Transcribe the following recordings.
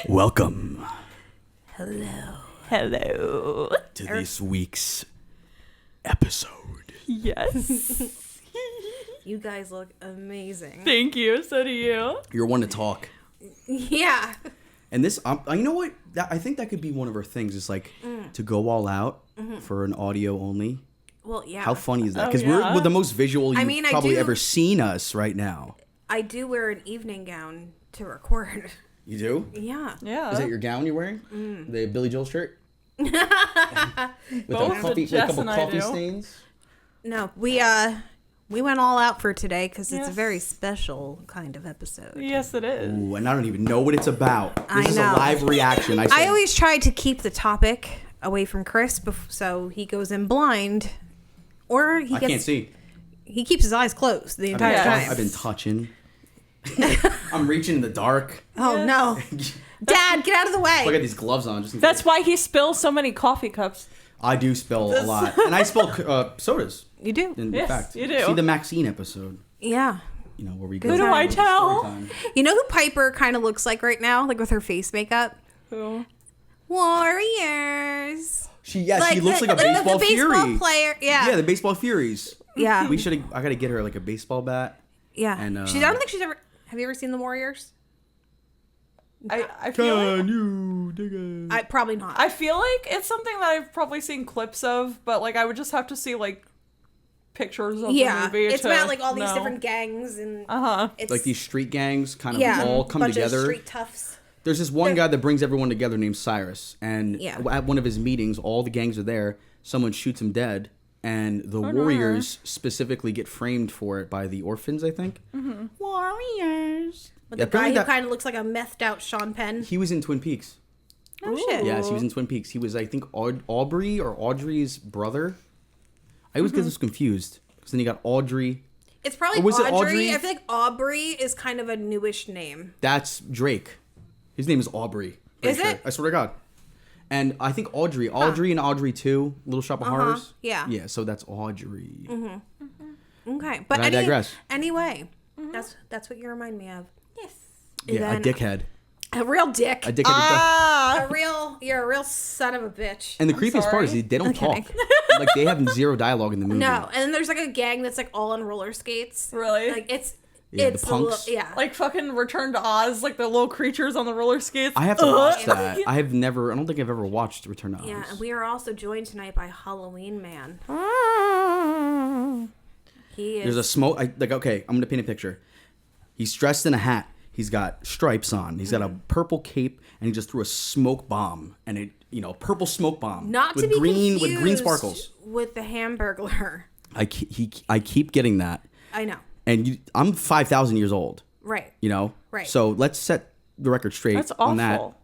Welcome. Hello. To this week's episode. Yes. You guys look amazing. Thank you. So do you. You're one to talk. Yeah. And this, you know what? I think that could be one of our things. Is like to go all out for an audio only. Well, yeah. How funny is that? Because yeah. we're the most visual you've probably do- ever seen us right now. I do wear an evening gown to record. You do? Yeah. Yeah. Is that your gown you're wearing? The Billy Joel shirt? With Both a couple Jes and I coffee do. stains? No, we went all out for today because it's a Yes. very special kind of episode. Yes, it is. Ooh, and I don't even know what it's about. This I is a know. live reaction. I always try to keep the topic away from Chris so he goes in blind. Or he I can't see. He keeps his eyes closed the entire time. I've been touching. I'm reaching in the dark. Oh, no. Dad, get out of the way. Look at these gloves on. Just in That's case. why he spills so many coffee cups. I do spill a lot. And I spill sodas. You do? In Yes, fact. you do. See the Maxine episode. Yeah. You know, where we go. Who do I story tell? time. You know who Piper kind of looks like right now? Like with her face makeup? Who? Warriors. She looks like a baseball the fury. baseball player. Yeah. Yeah, the baseball furies. Yeah. I gotta get her like a baseball bat. Yeah. And, I don't think she's ever. Have you ever seen the Warriors? I feel like, you dig it? Probably not. I feel like it's something that I've probably seen clips of, but like I would just have to see like pictures of the movie. It's to about like all these know. different gangs and It's Like these street gangs kind of all come bunch together. Of street toughs. There's this one guy that brings everyone together named Cyrus, and Yeah. at one of his meetings, all the gangs are there. Someone shoots him dead, and the Warriors specifically get framed for it by the orphans, I think. Mm-hmm. Warriors. With Yeah, the guy apparently who kind of looks like a methed out Sean Penn. He was in Twin Peaks. Oh shit. Yes, he was in Twin Peaks. He was, I think, Aubrey or Audrey's brother. I always get this confused, because then you got Audrey. It's probably Or was it Audrey. Audrey? I feel like Aubrey is kind of a newish name. That's Drake. His name is Aubrey. Is it? I swear to God. And I think Audrey and Audrey 2, Little Shop of Horrors. Yeah. Yeah, so that's Audrey. Okay, but I digress. Anyway, that's what you remind me of. Yes. Yeah, a dickhead. A real dick. A dickhead. You're a real son of a bitch. And the creepiest part is sorry. they don't I'm talk. kidding. Like, they have zero dialogue in the movie. No, and then there's like a gang that's like all on roller skates. Really? Like it's Yeah, the it's punks. yeah. like fucking Return to Oz, like the little creatures on the roller skates. I have to watch that. I don't think I've ever watched Return to Oz. Yeah, and we are also joined tonight by Halloween Man. He is. There's a smoke. Okay, I'm going to paint a picture. He's dressed in a hat. He's got stripes on. He's got a purple cape, and he just threw a smoke bomb. And purple smoke bomb. not with to be green confused with green sparkles. with the Hamburglar. I keep getting that. I know. And I'm 5,000 years old. Right. Right. So let's set the record straight That's on that, awful.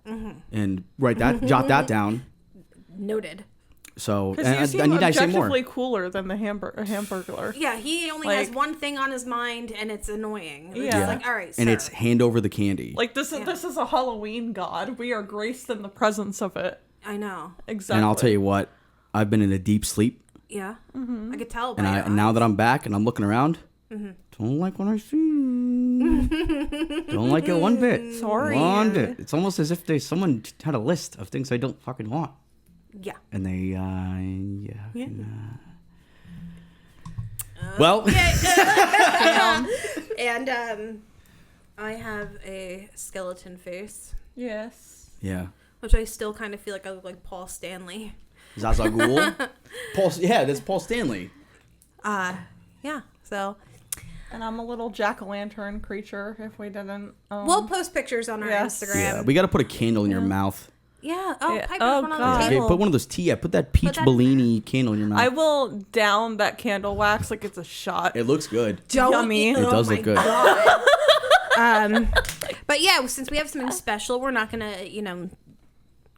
and jot that down. Noted. So Because and you seem I need to say more. objectively cooler than the Hamburglar. Yeah, he only has one thing on his mind, and it's annoying. It's Yeah. like, all right, And sir. it's hand over the candy. Like this is a Halloween god. We are graced in the presence of it. I know. Exactly. And I'll tell you what, I've been in a deep sleep, Yeah. I could tell by and your and now eyes. that I'm back and I'm looking around, don't like what I see. Don't like it one bit. Sorry. One bit. It's almost as if someone had a list of things I don't fucking want, Yeah. and they well. And I have a skeleton face, Yes. Yeah. which I still kind of feel like I look like Paul Stanley. Zsa Ghul. That's Paul Stanley. Yeah. So And I'm a little jack-o'-lantern creature. If we didn't, we'll post pictures on our Yes. Instagram. Yeah, we got to put a candle in your mouth. Yeah. Oh, Yeah. Piper's Oh, one on God. the Okay, table. put one of those tea. Yeah, put that peach that- Bellini candle in your mouth. I will down that candle wax like it's a shot. It looks good. Don't Yummy. eat- It does my look good. God. But yeah, since we have something special, we're not gonna,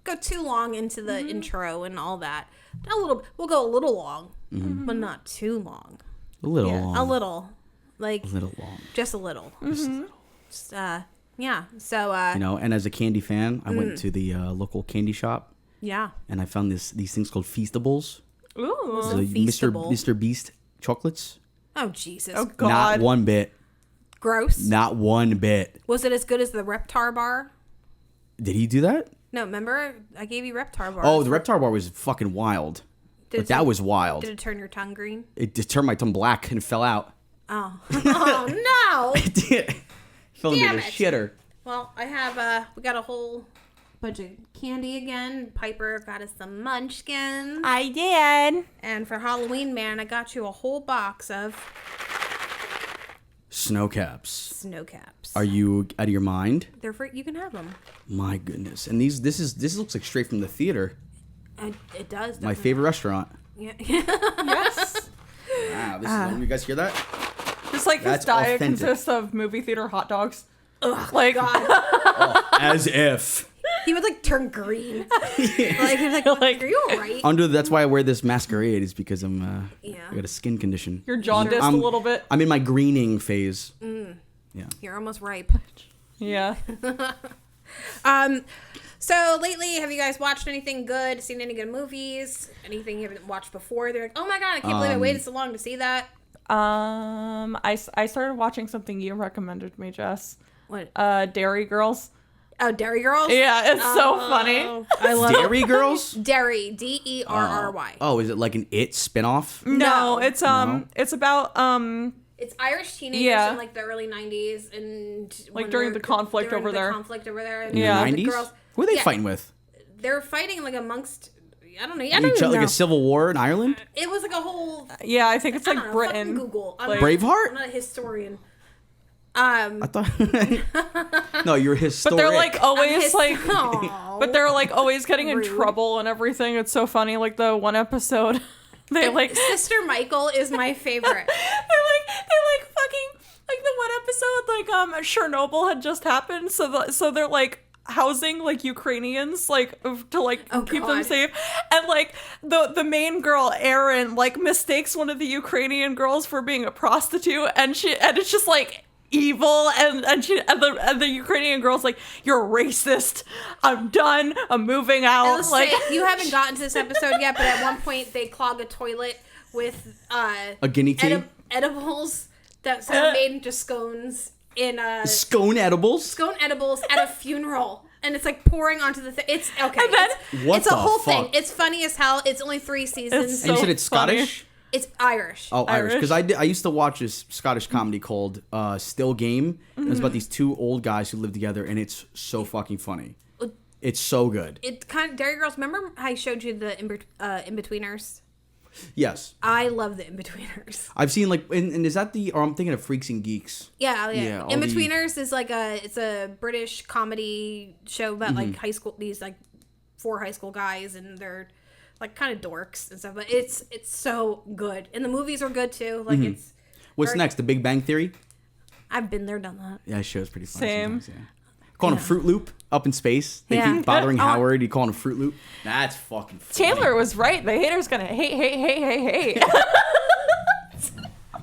go too long into the intro and all that. We'll go a little long, but not too long. A little Yeah, long. A little, like A little long. just a little. Just a little. Just, yeah. So And as a candy fan, I went to the local candy shop, yeah. and I found these things called Feastables. Ooh. The Feastable? Mr. Beast chocolates. Oh Jesus. Oh God. Not one bit. Gross. Not one bit. Was it as good as the Reptar bar? Did he do that? No, remember I gave you Reptar bars. Oh, the Reptar bar was fucking wild. But that was wild. Did it turn your tongue green? It just turned my tongue black and fell out. Oh. Oh, no. It did. Fell into Damn the it. shitter. Well, I have, we got a whole bunch of candy again. Piper got us some munchkins. I did. And for Halloween, man, I got you a whole box of Snow caps. snow caps. Are you out of your mind? They're free. You can have them. My goodness. And this looks like straight from the theater. It does. My favorite restaurant. Yeah. Yes. Wow, this is, you guys hear that? Just like That's his diet authentic. consists of movie theater hot dogs. Ugh, Like, God. As if. He would like turn green. Like, are you alright? That's why I wear this masquerade, is because I got a skin condition. you're jaundiced a little bit. I'm in my greening phase. Yeah. You're almost ripe. Yeah. So lately, have you guys watched anything good? Seen any good movies? Anything you haven't watched before? They're like, oh my god, I can't believe I waited so long to see that. I started watching something you recommended me, Jess. What? Dairy Girls. Oh, Dairy Girls? Yeah, it's so funny. I love Dairy Girls? Derry. Derry. Oh, is it like an It spinoff? No, it's No. it's about It's Irish teenagers Yeah. in like the early 90s and Like when during they're- the conflict during over the there. conflict over there. And Yeah. the 90s? girls, Who are they yeah, fighting with? They're fighting like amongst. I don't know. I Like don't even know. a civil war in Ireland? It was like a whole. yeah, I think it's I like don't know, Britain. fucking Google. I'm Like- not- Braveheart? I'm not a historian. I thought. No, you're But historic. they're like always like Aw. but they're like always getting in Rude. trouble and everything. It's so funny. Like the one episode they like Sister Michael is my favorite. they like fucking like the one episode like Chernobyl had just happened, so they're like housing like Ukrainians like to like keep them God. safe, and like the main girl Erin like mistakes one of the Ukrainian girls for being a prostitute, and it's just like evil, and the Ukrainian girl's like, you're racist, I'm done, I'm moving out. Let's Like say, you haven't gotten to this episode yet, but at one point they clog a toilet with a guinea tea? edibles that are made into scones in Scone edibles? scone edibles at a funeral, and it's like pouring onto the thing. It's okay. And then- What it's a the whole fuck? thing. It's funny as hell. It's only 3 seasons. It's And you so said it's funny. Scottish? It's Irish. Oh, Irish. Irish. Because I used to watch this Scottish comedy called Still Game. It was about these two old guys who live together, and it's so fucking funny. It's so good. It kind of Dairy Girls. Remember I showed you the In-Betweeners? Yes. I love the In-Betweeners. I've seen like, and is that or I'm thinking of Freaks and Geeks. Yeah. Yeah, all In-Betweeners is like it's a British comedy show about like high school, these like 4 high school guys, and they're like kind of dorks and stuff, but it's so good. And the movies are good too. Like it's What's very- next? The Big Bang Theory? I've been there, done that. Yeah, that show's pretty funny. Same. Sometimes, yeah. Calling him Fruit Loop up in space. They Yeah. keep bothering Oh. Howard. You calling him Fruit Loop? That's fucking funny. Chandler was right. The hater's gonna hate.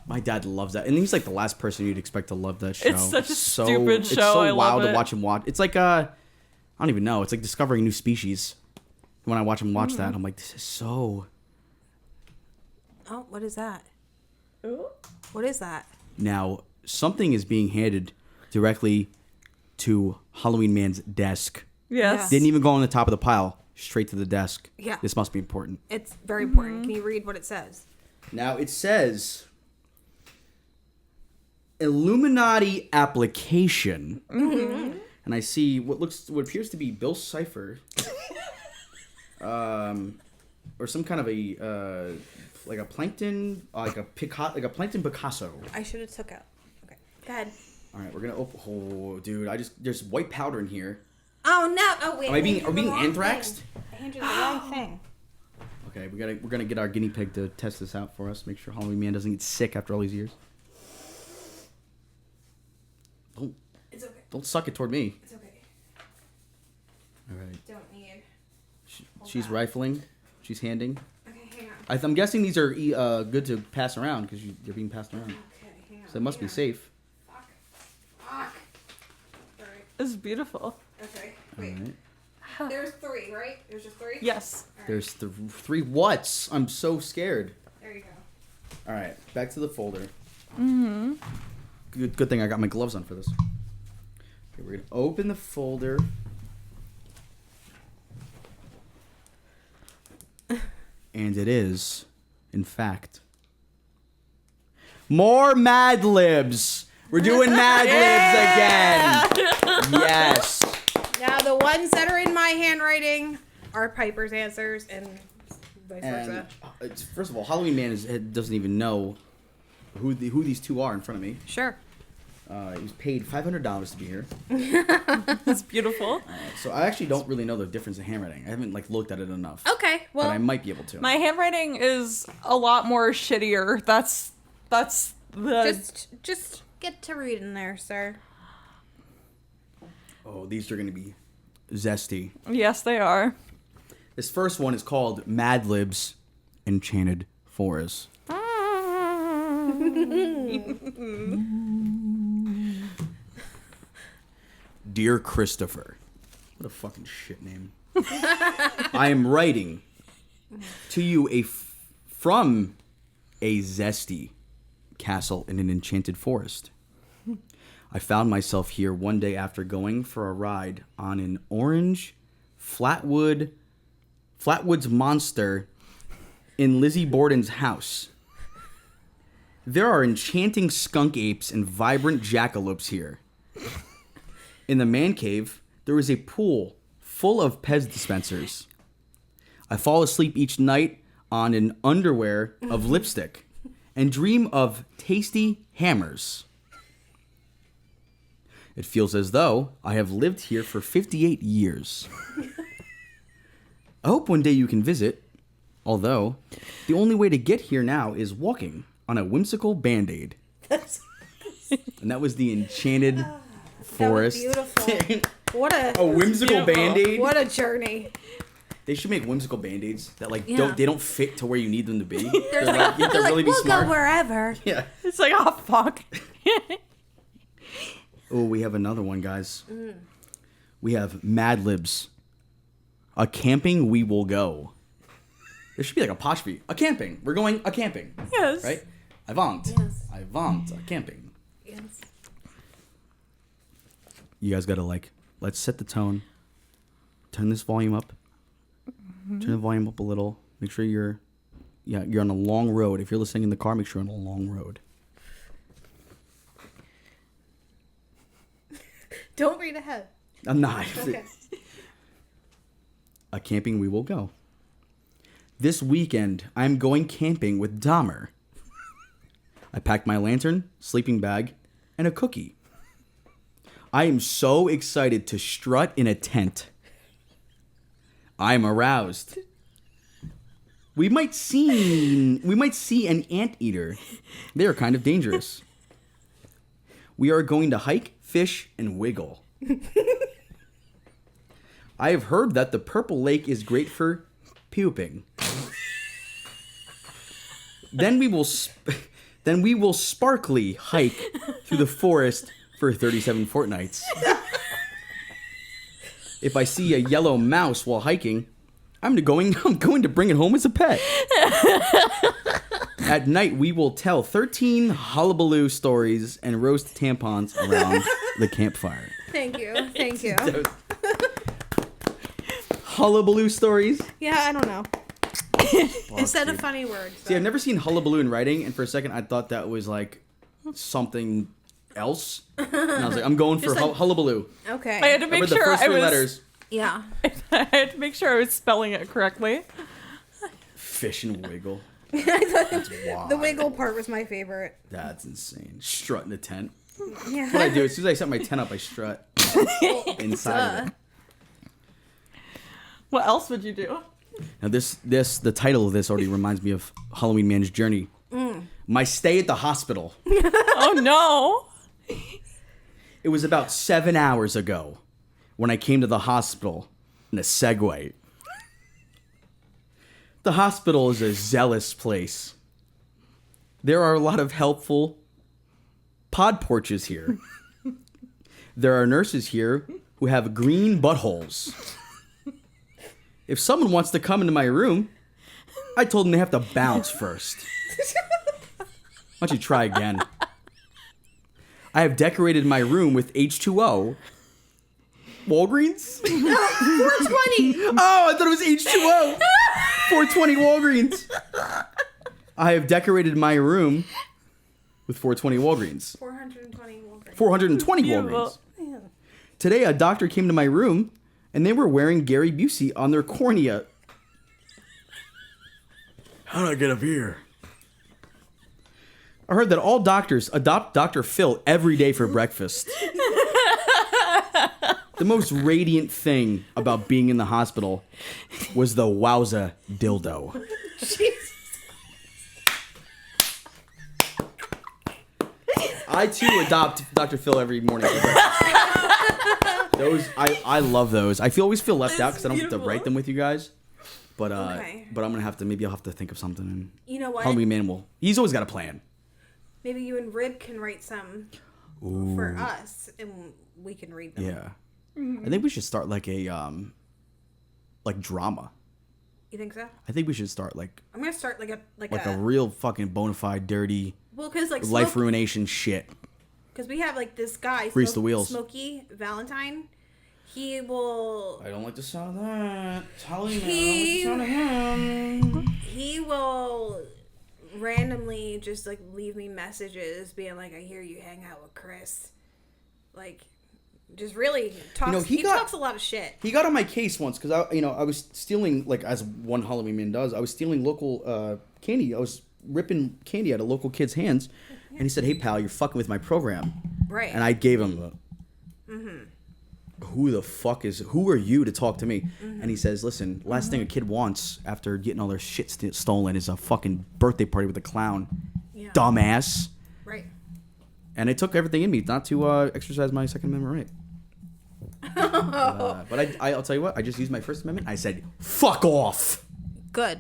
My dad loves that, and he's like the last person you'd expect to love that show. It's such a so, stupid It's show. so I love wild to it. watch him watch. It's like I don't even know. It's like discovering a new species. When I watch him watch that, I'm like, this is so. Oh, what is that? Ooh. What is that? Now something is being handed directly to Halloween Man's desk. Yes. Didn't even go on the top of the pile. Straight to the desk. Yeah. This must be important. It's very important. Can you read what it says? Now it says Illuminati application, and I see what appears to be Bill Cipher, or some kind of a like a plankton, like a plankton Picasso. I should have took out. Okay, go ahead. All right, we're gonna open. Oh, dude, there's white powder in here. Oh no! Oh wait. Are we being I handed you the wrong anthraxed? thing. I handed you the wrong thing. Okay, we're gonna get our guinea pig to test this out for us. Make sure Halloween Man doesn't get sick after all these years. It's okay. Don't suck it toward me. It's okay. All right. Don't need. She's rifling. She's handing. Okay, hang on. I'm guessing these are good to pass around because you're being passed around. Okay, hang on. So it must be safe. Fuck. Fuck. Alright. It's beautiful. Okay. All Wait. right. There's 3, right? There's just 3? Yes. There's 3 whats. I'm so scared. There you go. All right, back to the folder. Good Good thing I got my gloves on for this. Okay, we're gonna open the folder. And it is, in fact, more Mad Libs. We're doing Mad Libs again. Yes. Now the ones that are in my handwriting are Piper's answers and vice versa. First of all, Halloween Man doesn't even know who these two are in front of me. Sure. He was paid $500 to be here. That's beautiful. So I actually don't really know the difference in handwriting. I haven't looked at it enough. Okay, well, but I might be able to. My handwriting is a lot more shittier. That's the just get to reading there, sir. Oh, these are going to be zesty. Yes, they are. This first one is called Mad Libs Enchanted Forest. Dear Christopher. What a fucking shit name. I am writing to you from a zesty castle in an enchanted forest. I found myself here one day after going for a ride on an orange Flatwoods monster in Lizzie Borden's house. There are enchanting skunk apes and vibrant jackalopes here. In the man cave, there is a pool full of Pez dispensers. I fall asleep each night on an underwear of lipstick and dream of tasty hammers. It feels as though I have lived here for 58 years. I hope one day you can visit, although the only way to get here now is walking on a whimsical Band-Aid. And that was the Enchanted Forest. Beautiful. What a whimsical Band-Aid. What a journey. They should make whimsical Band-Aids that Yeah. don't fit to where you need them to be. They're You have to really be we'll smart. go wherever. Yeah. It's like, oh fuck. Oh, we have another one, guys. We have Mad Libs. A camping we will go. There should be like a apostrophe. A camping. We're going a camping. Yes. Right? I want. Yes. I want a camping. Yes. You guys gotta let's set the tone. Turn this volume up. Turn the volume up a little. Make sure you're on a long road. If you're listening in the car, make sure you're on a long road. Don't read ahead. I'm not. Okay. A camping we will go. This weekend, I'm going camping with Dahmer. I packed my lantern, sleeping bag, and a cookie. I am so excited to strut in a tent. I'm aroused. We might see an anteater. They are kind of dangerous. We are going to hike, fish, and wiggle. I have heard that the purple lake is great for puping. Then we will sparkly hike through the forest for 37 fortnights. If I see a yellow mouse while hiking, I'm going to bring it home as a pet. At night, we will tell 13 hullabaloo stories and roast tampons around the campfire. Thank you. Thank you. Hullabaloo stories? Yeah, I don't know. Instead of funny words. See, I've never seen hullabaloo in writing, and for a second I thought that was like something else. And I was like, I'm going for hullabaloo. Okay. I had to I make read the sure first I three was. letters. Yeah. I had to make sure I was spelling it correctly. Fish and wiggle. That's wild. The wiggle part was my favorite. That's insane. Strut in the tent. Yeah. That's what I do. As soon as I set my tent up, I strut inside of it. What else would you do? Now the title of this already reminds me of Halloween Man's Journey. My stay at the hospital. Oh no. It was about 7 hours ago when I came to the hospital in a Segway. The hospital is a zealous place. There are a lot of helpful pod porches here. There are nurses here who have green buttholes. If someone wants to come into my room, I told them they have to bounce first. Why don't you try again? I have decorated my room with H2O. Walgreens? 420. Oh, I thought it was H2O. 420 Walgreens. I have decorated my room with 420 Walgreens. 420 Walgreens. 420 Walgreens. Yeah. Today, a doctor came to my room, and they were wearing Gary Busey on their cornea. How did I get up here? I heard that all doctors adopt Dr. Phil every day for breakfast. The most radiant thing about being in the hospital was the wowza dildo. Jesus. I too adopt Dr. Phil every morning for breakfast. Those I love those. I always feel left out because I don't get to write them with you guys. But Okay. but I'm gonna have to maybe I'll have to think of something. And You know what? Halloween Man will. He's always got a plan. Maybe you and Rib can write some for us, and we can read them. Yeah. I think we should start like a like drama. You think so? I think we should start like I'm gonna start like a real fucking bona fide dirty well, because like life ruination shit. Because we have like this guy, Grease the wheels. Smokey Valentine. He will. I don't like the sound of that. Halloween Man, he will randomly just like leave me messages being like, I hear you hang out with Chris. Like, just really talks. He talks a lot of shit. He got on my case once because I was stealing, like as one Halloween Man does. I was stealing local candy. I was ripping candy out of local kids' hands, and he said, "Hey pal, you're fucking with my program." Right. And I gave him who are you to talk to me? And he says, listen, last thing a kid wants after getting all their shit stolen is a fucking birthday party with a clown. Yeah. Dumbass. Right. And it took everything in me not to exercise my Second Amendment right. But I'll tell you what, I just used my First Amendment. I said, fuck off. Good.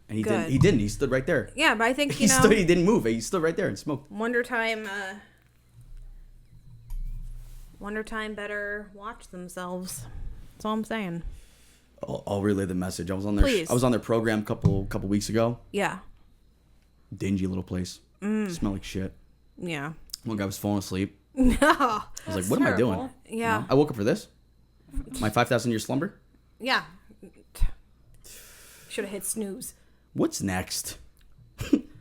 And he Good. didn't. He didn't. He stood right there. Yeah, but I think, He didn't move. He stood right there and smoked. Wonder Time better watch themselves. That's all I'm saying. I'll relay the message. I was on their Please. I was on their program a couple weeks ago. Yeah. Dingy little place. Smell like shit. Yeah. One guy was falling asleep. No. I was like, what am I doing? Yeah. I woke up for this. My 5,000 year slumber. Yeah. Should have hit snooze. What's next?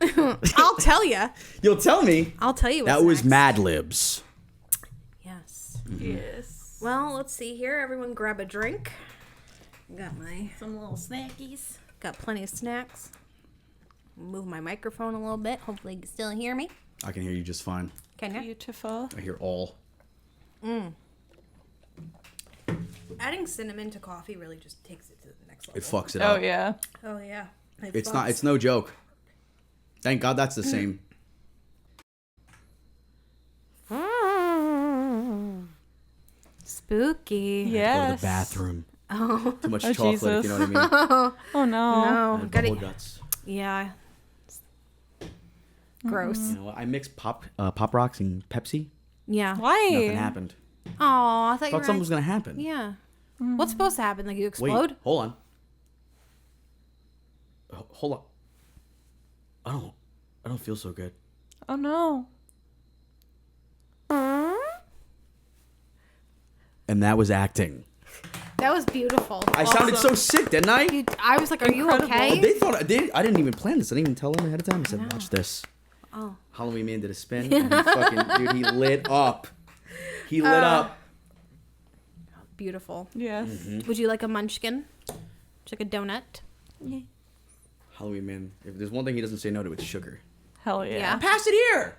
I'll tell you. You'll tell me. I'll tell you what's That was next. Mad Libs. Yes. Yes. Well, let's see here. Everyone grab a drink. Some little snackies. Got plenty of snacks. Move my microphone a little bit. Hopefully you can still hear me. I can hear you just fine. Can you? Beautiful. I hear all. Adding cinnamon to coffee really just takes it to the next level. It fucks it Oh up. yeah. Oh, yeah. It's no joke. Thank God that's the same. Spooky. Go to Yes. the bathroom. Oh. Too much Oh, chocolate, Jesus. if you know what I mean. Oh no. No. And Gotta, bubble guts. yeah. Gross. You know what? I mixed pop rocks and Pepsi. Yeah. Why? Nothing happened. Oh, I thought you Thought were... something was gonna happen. Yeah. What's supposed to happen? Like you explode? Wait, hold on. Hold on. I don't feel so good. Oh no. And that was acting. That was beautiful. I sounded so sick, didn't I? I was like, are Incredible. you okay? They thought I didn't even plan this. I didn't even tell them ahead of time. I said, watch this. Oh. Halloween Man did a spin. And he fucking, dude, he lit up. He lit up. Beautiful. Yes. Would you like a munchkin? Would you like a donut? Halloween Man. If there's one thing he doesn't say no to, it's sugar. Hell yeah. Yeah. Pass it here.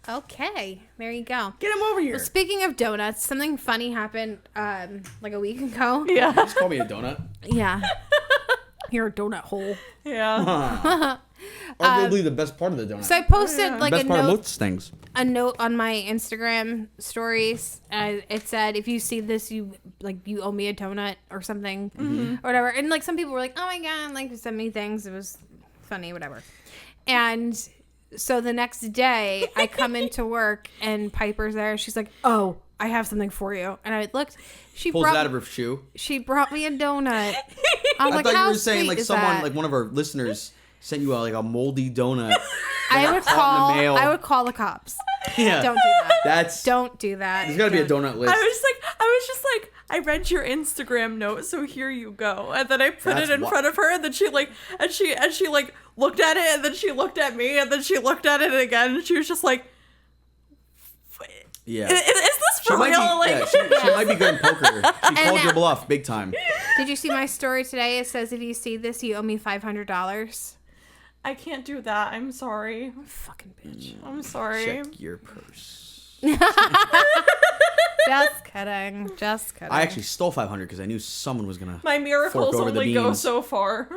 Okay. There you go. Get him over here. Well, speaking of donuts, something funny happened like a week ago. Yeah. Just call me a donut. Yeah. You're a donut hole. Yeah. Arguably the best part of the donut. So I posted like best part of most things. a note on my Instagram stories. It said, if you see this, you owe me a donut or something or whatever. And like some people were like, oh my God, like send me things. It was funny, whatever. And so the next day I come into work and Piper's there. She's like, oh, I have something for you. And I looked, Pulls it out of her shoe. she brought me a donut. I like, thought you how were saying sweet like is someone, that? like one of our listeners sent you like a moldy donut. I would caught in the mail. call the cops. Yeah. Don't do that. That's Don't do that. There's gotta be a donut list. I was just like, I read your Instagram note, so here you go. And then I put That's it in front of her, and then she like, and she like looked at it, and then she looked at me, and then she looked at it again, and she was just like, Yeah. Is this for She real? might be, she might be good in poker. She called your bluff big time. Did you see my story today? It says if you see this, you owe me $500. I can't do that. I'm sorry. Fucking bitch. I'm sorry. Check your purse. Just kidding. Just kidding. I actually stole 500 because I knew someone was gonna. My miracles fork over the only go beans. so far.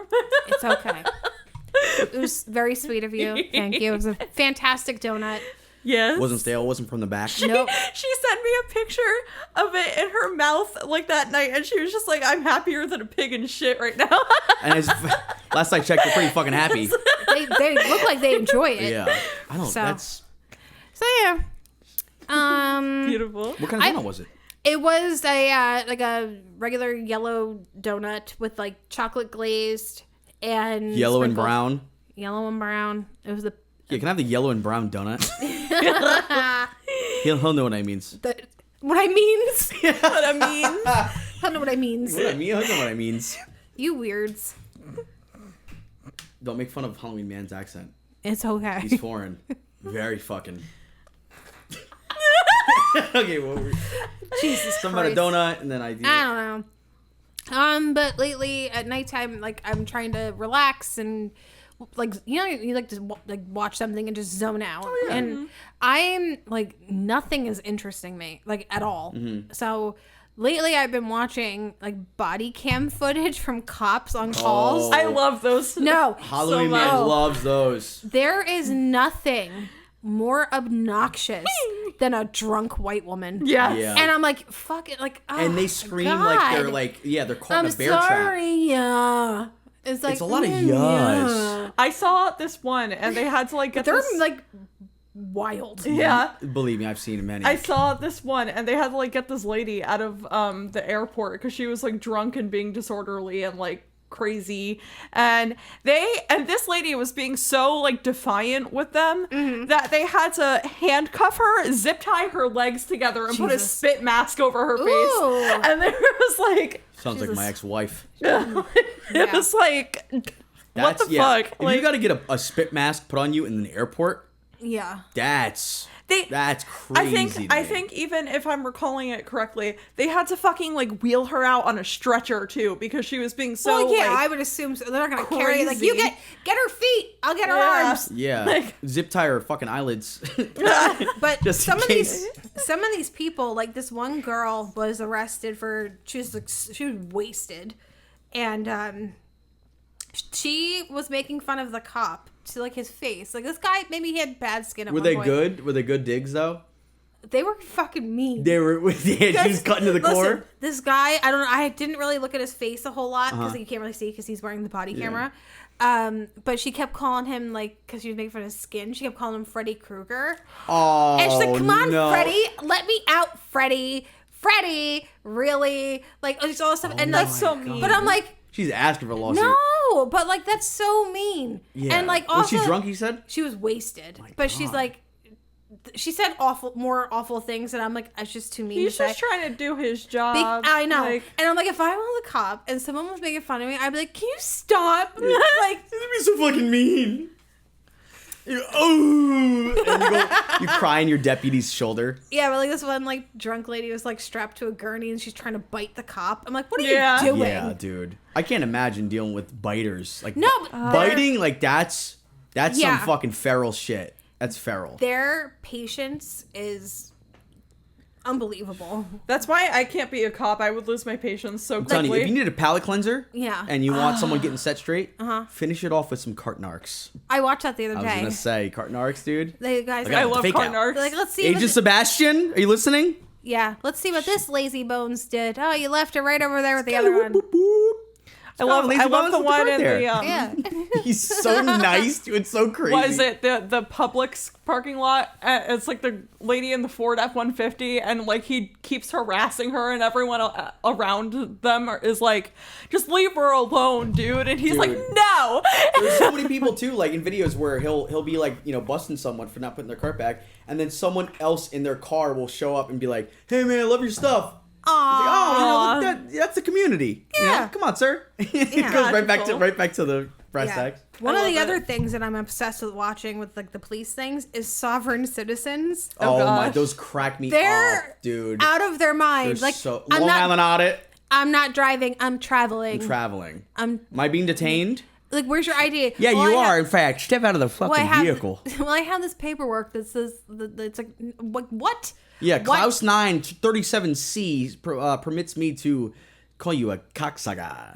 It's okay. It was very sweet of you. Thank you. It was a fantastic donut. Yes. Wasn't stale. Wasn't from the back. Nope. She sent me a picture of it in her mouth like that night, and she was just like, "I'm happier than a pig in shit right now." And last I checked, they're pretty fucking happy. They look like they enjoy it. Yeah. I don't. So. That's So yeah. Beautiful. what kind of donut was it? It was a like a regular yellow donut with like chocolate glazed and Yellow and sprinkled- brown. Yellow and brown. It was Yeah, can I have the yellow and brown donut? He'll know what I means. what I means. What I mean. I don't know what I means. What I mean? He'll know what I means. You weirds. Don't make fun of Halloween man's accent. It's okay. He's foreign. Very fucking. Okay, well, Jesus something about a donut, and then I do. I don't know. But lately at nighttime, like I'm trying to relax and like you like to like watch something and just zone out. Oh, yeah. And I'm like nothing is interesting me like at all. Mm-hmm. So lately I've been watching like body cam footage from cops on calls. Oh. I love those. No, Halloween so man much. loves those. there is nothing more obnoxious than a drunk white woman. Yes. Yeah. And I'm like, fuck it, like, oh, And they scream like they're like, yeah, they're caught I'm in a bear trap. sorry, yeah. It's like It's a lot of yeah. yas. I saw this one, and they had to like get They're this. like wild. Yeah. Believe me, I've seen many. I saw this one, and they had to like get this lady out of the airport because she was like drunk and being disorderly and like crazy, and this lady was being so like defiant with them that they had to handcuff her, zip tie her legs together, and put a Jesus. spit mask over her Ooh. face, and there was like Sounds like Jesus. my ex-wife. it was like what the fuck? If Like you got to get a spit mask put on you in the airport, Yeah. that's I crazy. I think even if I'm recalling it correctly, they had to fucking like wheel her out on a stretcher too because she was being so Well, yeah, like, I would assume so. They're not gonna carry it. Like, you crazy. get her feet. I'll get her Yeah. arms. Yeah, like- zip tie her fucking eyelids. But Just some in of case. these people, like this one girl, was arrested for she was wasted, and she was making fun of the cop to like his face. Like this guy, maybe he had bad skin. At Were one they point. good? Were they good digs though? They were fucking mean. They were. Yeah, she's cutting to the Listen, core. this guy, I don't know. I didn't really look at his face a whole lot because you can't really see because he's wearing the body camera. But she kept calling him like because she was making fun of his skin. She kept calling him Freddy Krueger. Oh, And she's like, "Come on, no. Freddy, let me out, Freddy. Freddy, really?" Like just all this stuff, and That's like, so mean. but I'm like, She's asking for a lawsuit. no, but like that's so mean. Yeah. And like also, was she drunk? You said. she was wasted, but she's God. like, she said more awful things, and I'm like, that's just too mean. he's to say. just trying to do his job. I know. Like, And I'm like, if I was a cop and someone was making fun of me, I'd be like, can you stop? Like, That'd be so fucking mean. And you cry on your deputy's shoulder. yeah, but like this one like drunk lady was like strapped to a gurney and she's trying to bite the cop. I'm like, what are Yeah. you doing? Yeah, dude. I can't imagine dealing with biters. Like No, but biting, like that's some Yeah. fucking feral shit. That's feral. their patience is unbelievable. that's why I can't be a cop. I would lose my patience so I'm telling you, quickly. if you need a palate cleanser, Yeah. and you want someone getting set straight, finish it off with some Cartnarks. I watched that the other I was day. gonna say Cartnarks, dude. The guys, I got I the love fake out. Carnarks. they're like, let's see. Agent Sebastian, are you listening? Yeah, let's see what this lazy bones did. Oh, you left it right over there with the other one. I love the one in the Yeah. He's so nice, dude. It's so crazy. what is it, the Publix parking lot? It's like the lady in the Ford F-150, and like he keeps harassing her, and everyone around them is like, just leave her alone, dude. And he's like, no. There's so many people too, like in videos where he'll be like, you know, busting someone for not putting their cart back, and then someone else in their car will show up and be like, hey man, I love your stuff. Aww. Oh, you know, that's the community. Yeah. You know? Come on, sir. It goes right back to the brass tacks. One of the other things that I'm obsessed with watching with like the police things is sovereign citizens. Oh my, gosh. those crack me They're up, dude. out of their mind. They're Like so, I'm Long not, Island audit. I'm not driving. I'm traveling. Am I being detained? Like, where's your ID? Yeah, Well, you I are. have- In fact, step out of the fucking well, I have, vehicle. Well, I have this paperwork that says that it's like what? Yeah, What? Klaus 937C permits me to call you a cocksucker.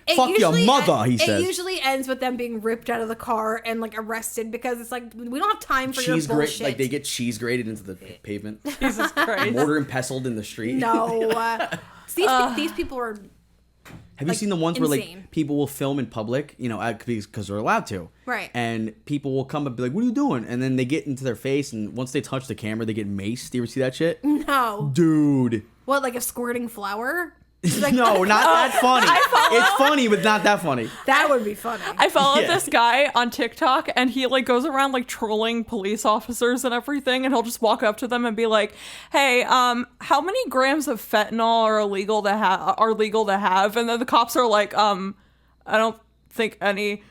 It Fuck your usually mother, he says. It usually ends with them being ripped out of the car and like arrested because it's like we don't have time for Cheese your bullshit. like they get cheese grated into the pavement, Jesus Christ. mortar and pestled in the street. no. These people are. Have you seen the ones where insane. like people will film in public, you know, because they're allowed to, Right. And people will come and be like, "What are you doing?" And then they get into their face, and once they touch the camera, they get maced. Do you ever see that shit? No. Dude. What, like a squirting flower? Like, No, not that funny. It's funny, but not that funny. That would be funny. I follow Yeah. this guy on TikTok, and he like goes around like trolling police officers and everything, and he'll just walk up to them and be like, "Hey, how many grams of fentanyl are legal to have?" And then the cops are like, "I don't think any."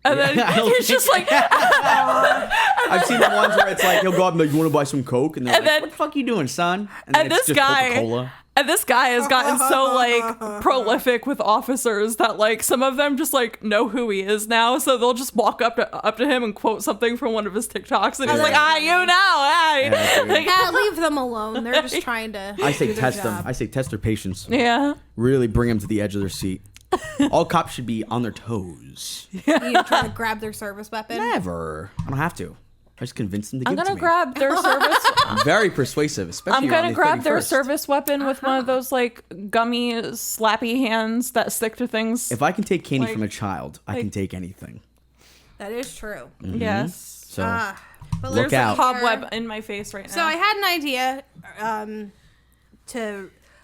And then he's just like, I've seen the ones where it's like he'll go up and be like, "You want to buy some Coke?" And they're And like, then- "What the fuck you doing, son?" And, and then it's this just guy, Coca-Cola. and this guy has gotten so like prolific with officers that like some of them just like know who he is now, so they'll just walk up to him and quote something from one of his TikToks, and he's like, Yeah, dude. Like, Yeah, leave them alone. They're just trying to. I say do their test them. job. I say test their patience. yeah. Really bring them to the edge of their seat. All cops should be on their toes. You trying to grab their service weapon? Never. I don't have to. I just convince them to I'm give it gonna to grab their service. me. Very persuasive, especially I'm gonna on the grab their 31st. service weapon with one of those like gummy slappy hands that stick to things. If I can take candy Like- from a child, I can take anything. That is true. Yes. So But Look There's a out. cobweb in my face right now. So I had an idea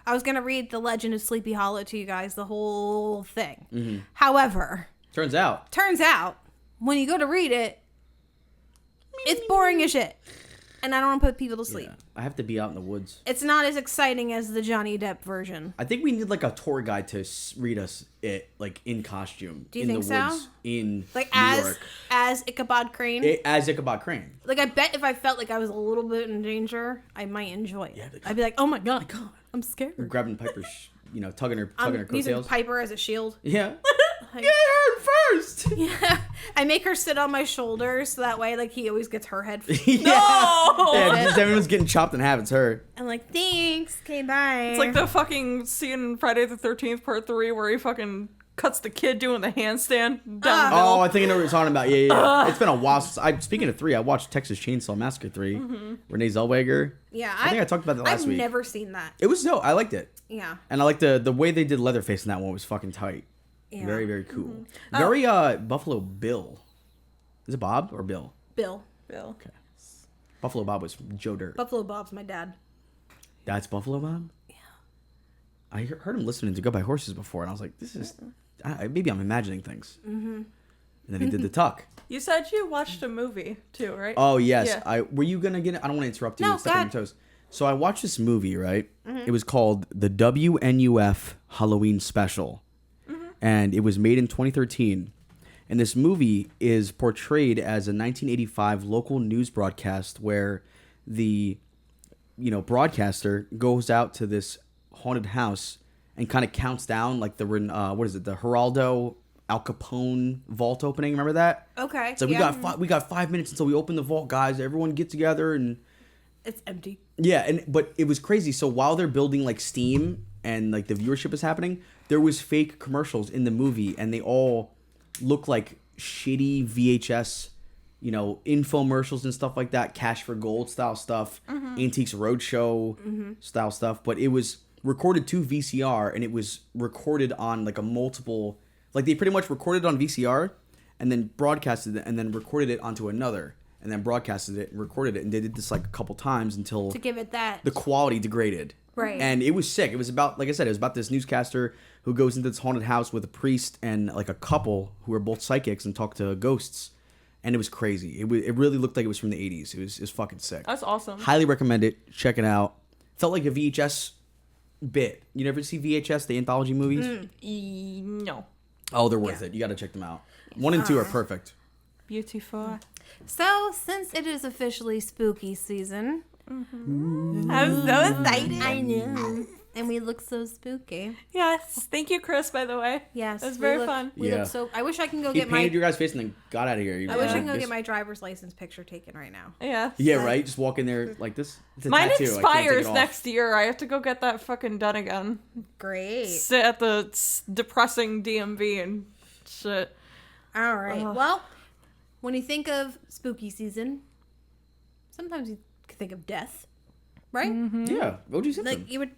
I was going to read The Legend of Sleepy Hollow to you guys, the whole thing. Mm-hmm. However, turns out, when you go to read it, it's boring as shit. And I don't want to put people to sleep. yeah, I have to be out in the woods. It's not as exciting as the Johnny Depp version. I think we need like a tour guide to read us it, like in costume. Do you in think the so? woods in Like New as York. as Ichabod Crane. As Ichabod Crane. Like I bet if I felt like I was a little bit in danger, I might enjoy it. Yeah, like, I'd be like, "Oh my god, I'm scared." Grabbing Piper's, tugging her I'm using coattails. Piper as a shield. Yeah. Like, Get her first. yeah, I make her sit on my shoulder so that way, like he always gets her head. Yeah, just everyone's getting chopped in half. It's her. I'm like, thanks. Okay, bye. It's like the fucking scene in Friday the 13th Part 3 where he fucking cuts the kid doing the handstand down the Oh, hill. I think I know what you're talking about. Yeah. It's been a while since speaking of 3, I watched Texas Chainsaw Massacre 3. Renee Zellweger. yeah, I think I talked about that last I've week. never seen that. It was I liked it. Yeah. And I liked the way they did Leatherface in that one was fucking tight. Yeah. Very, very cool. Very Buffalo Bill. Is it Bob or Bill? Bill. Bill. Okay. Buffalo Bob was Joe Dirt. Buffalo Bob's my dad. That's Buffalo Bob? Yeah. I heard him listening to Go By Horses before, and I was like, this is... maybe I'm imagining things. Mm-hmm. And then he did the tuck. You said you watched a movie too, right? Oh, yes. Yeah. Were you going to get it? I don't want to interrupt you. No, and step on your go toes. So I watched this movie, right? It was called the WNUF Halloween Special. And it was made in 2013. And this movie is portrayed as a 1985 local news broadcast where the, broadcaster goes out to this haunted house and kind of counts down like the Geraldo Al Capone vault opening. Remember that? Okay. So we got 5 minutes until we open the vault, guys. Everyone get together and It's empty. yeah, but it was crazy. So while they're building like steam and like the viewership is happening, there was fake commercials in the movie, and they all look like shitty VHS, infomercials and stuff like that, Cash for Gold style stuff, Antiques Roadshow style stuff. But it was recorded to VCR, and it was recorded on like a multiple, like they pretty much recorded on VCR and then broadcasted it and then recorded it onto another and then broadcasted it and recorded it, and they did this like a couple times until to give it that the quality degraded. Right. And it was sick. It was about, like I said, it was about this newscaster who goes into this haunted house with a priest and like a couple who are both psychics and talk to ghosts. And it was crazy. It really looked like it was from the 80s. It was fucking sick. That's awesome. Highly recommend it. Check it out. Felt like a VHS bit. You never see VHS, the anthology movies? No. Oh, they're worth it. You got to check them out. 1 and 2 are perfect. Beautiful. So, since it is officially spooky season, I'm so excited. I know, and we look so spooky. Yes. Thank you, Chris, by the way. Yes, It was we very look- fun. We Yeah. look so. I wish I can go He get my. painted your guys' face and then got out of here. I wish I can go get my driver's license picture taken right now. Yeah. Yeah, right? Just walk in there like this. It's a Mine tattoo. I can't take expires it off. next year. I have to go get that fucking done again. Great. Sit at the depressing DMV and shit. All right. Ugh. Well, when you think of spooky season, sometimes you can think of death, right? Yeah. O.J. Simpson. Like you would.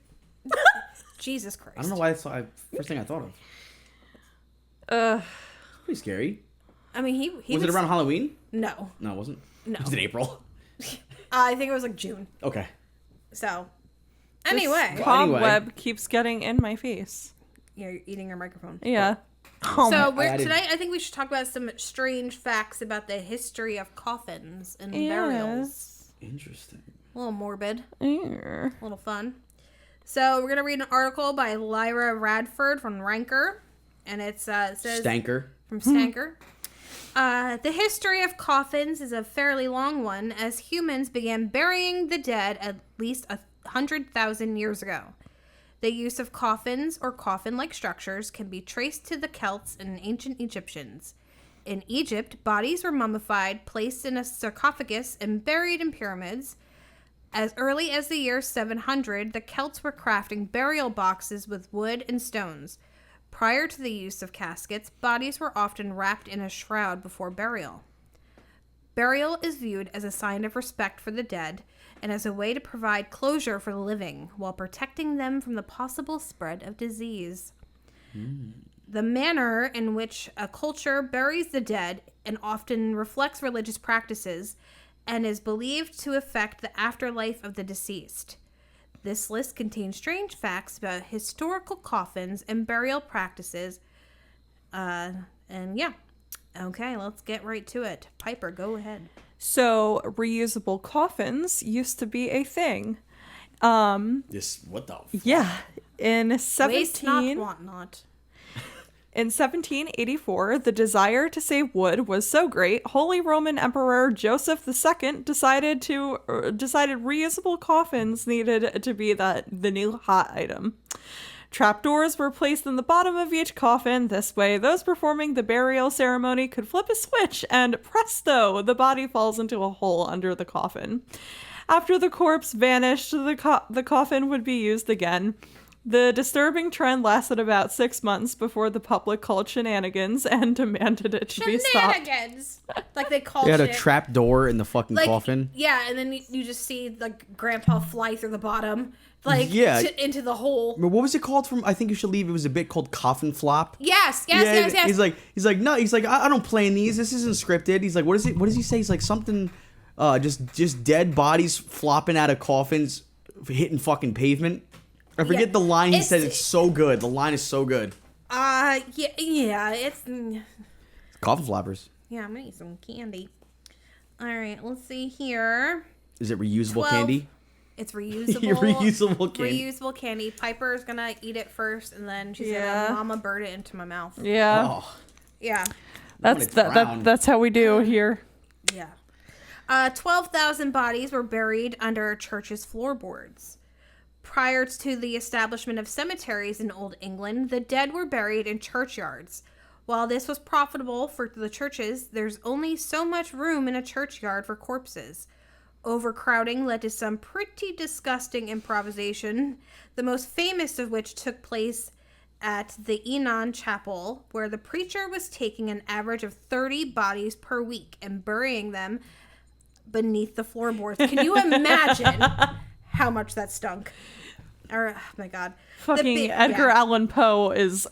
Jesus Christ. I don't know why that's the first thing I thought of. Pretty scary. I mean, he Was it around Halloween? No, No, it wasn't. No. Was it April? I think it was like June. Okay. So, anyway, Cobweb keeps getting in my face. you're eating your microphone. Yeah. Oh So my- we're, I didn't- tonight, I think we should talk about some strange facts about the history of coffins and burials. Interesting. A little morbid, Yeah. a little fun. So we're gonna read an article by Lyra Radford from Ranker, and it says Stanker. from Stanker. The history of coffins is a fairly long one, as humans began burying the dead at least 100,000 years ago. The use of coffins or coffin-like structures can be traced to the Celts and ancient Egyptians. In Egypt, bodies were mummified, placed in a sarcophagus, and buried in pyramids. As early as the year 700, the Celts were crafting burial boxes with wood and stones. Prior to the use of caskets, bodies were often wrapped in a shroud before burial. Burial is viewed as a sign of respect for the dead and as a way to provide closure for the living while protecting them from the possible spread of disease. The manner in which a culture buries the dead and often reflects religious practices and is believed to affect the afterlife of the deceased. This list contains strange facts about historical coffins and burial practices. And yeah. Okay, let's get right to it. Piper, go ahead. So reusable coffins used to be a thing. What the? Yeah. In Waste not, 17 want not. In 1784, the desire to save wood was so great, Holy Roman Emperor Joseph II decided reusable coffins needed to be the new hot item. Trapdoors were placed in the bottom of each coffin. This way, those performing the burial ceremony could flip a switch and presto, the body falls into a hole under the coffin. After the corpse vanished, the coffin would be used again. The disturbing trend lasted about 6 months before the public called shenanigans and demanded it to be stopped. Shenanigans! Like they called They had a it. trap door in the fucking coffin. Yeah, and then you just see like Grandpa fly through the bottom, like Yeah. into the hole. What was it called from? I think You Should Leave. It was a bit called Coffin Flop. Yes. He's like, no. He's like, I don't play in these. This isn't scripted. He's like, what is it? What does he say? He's like something, just dead bodies flopping out of coffins, hitting fucking pavement. I forget the line he said. It's so good. The line is so good. It's Coffin floppers. yeah. I'm gonna eat some candy. All right, let's see here. Is it reusable 12. candy? It's reusable. Reusable candy. Reusable candy. Piper's gonna eat it first, and then she's Yeah. gonna mama bird it into my mouth. Yeah. Oh, Yeah. That's it's brown. that's how we do here. Yeah. 12,000 bodies were buried under churches' floorboards. Prior to the establishment of cemeteries in Old England, the dead were buried in churchyards. While this was profitable for the churches, there's only so much room in a churchyard for corpses. Overcrowding led to some pretty disgusting improvisation, the most famous of which took place at the Enon Chapel, where the preacher was taking an average of 30 bodies per week and burying them beneath the floorboards. Can you imagine how much that stunk? Or, oh my God. Fucking Edgar Allan Poe is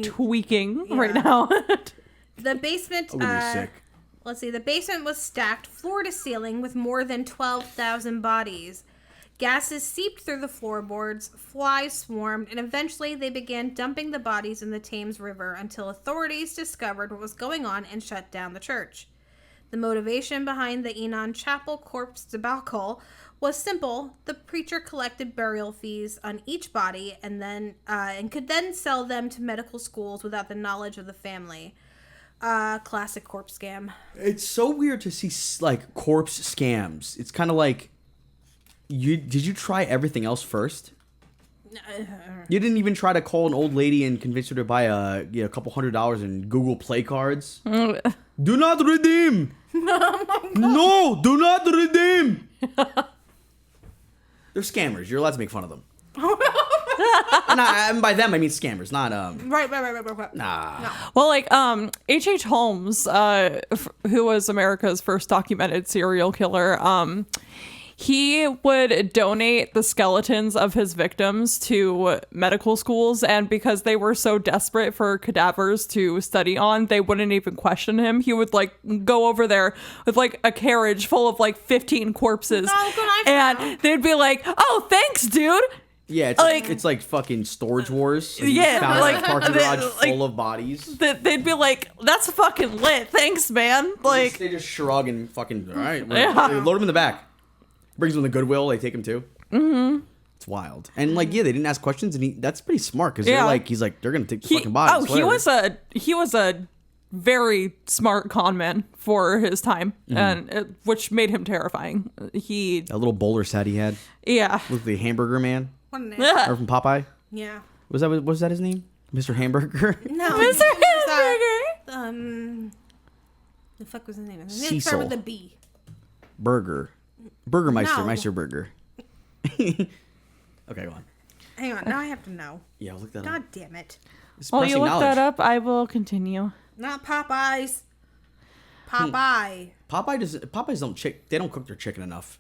tweaking right now. The basement, I'm gonna be sick. let's see, the basement was stacked floor to ceiling with more than 12,000 bodies. Gases seeped through the floorboards, flies swarmed, and eventually they began dumping the bodies in the Thames River until authorities discovered what was going on and shut down the church. The motivation behind the Enon Chapel corpse debacle was simple. The preacher collected burial fees on each body and could then sell them to medical schools without the knowledge of the family. Classic corpse scam. It's so weird to see like corpse scams. It's kind of like, did you try everything else first? You didn't even try to call an old lady and convince her to buy a couple $100 in Google Play cards. Do not redeem. No, do not redeem. They're scammers. You're allowed to make fun of them. And by them I mean scammers, not Right. Nah. No. Well, like H.H. Holmes, who was America's first documented serial killer, he would donate the skeletons of his victims to medical schools, and because they were so desperate for cadavers to study on, they wouldn't even question him. He would like go over there with like a carriage full of like 15 corpses, and they'd be like, "Oh, thanks, dude." Yeah, it's like fucking Storage Wars. So Yeah, found like, a parking garage like, full of bodies. They'd be like, "That's fucking lit, thanks, man." Like They just shrug and fucking, all right, Yeah. they load them in the back. Brings them to Goodwill. They take him too. Mm-hmm. It's wild. And like, yeah, they didn't ask questions, and that's pretty smart because he's like, they're gonna take the fucking bodies. He was a very smart con man for his time, and which made him terrifying. That little bowler set he had. Yeah. With the hamburger man. What a name. Or from Popeye. Yeah. Was that his name? Mr. Hamburger? No. Mr. Hamburger. The fuck was his name? His name Cecil. started with a B. Burger. Burgermeister. No. Meister Burger. Okay, go on. Hang on. Now I have to know. Yeah, I'll look that up. God damn it. It's While you pressing look knowledge. that up, I will continue. Not Popeyes. Popeye. Popeyes they don't cook their chicken enough.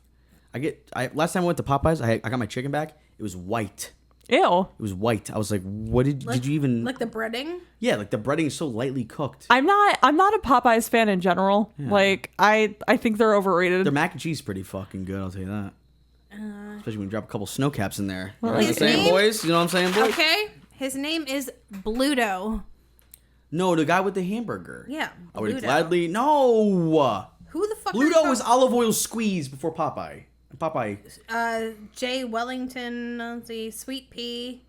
Last time I went to Popeyes, I got my chicken back. It was white. Ew. It was white. I was like, what did you even... Like the breading? Yeah, like the breading is so lightly cooked. I'm not a Popeyes fan in general. Yeah. Like I think they're overrated. Their mac and cheese is pretty fucking good, I'll tell you that. Especially when you drop a couple snow caps in there. You know what I'm his saying, name- boys? You know what I'm saying, boys? Okay. His name is Bluto. No, the guy with the hamburger. Yeah. I would Bluto. gladly... No! Who the fuck are you Bluto talking- was olive oil squeeze before Popeye. Popeye. Jay Wellington, let's see, Sweet Pea.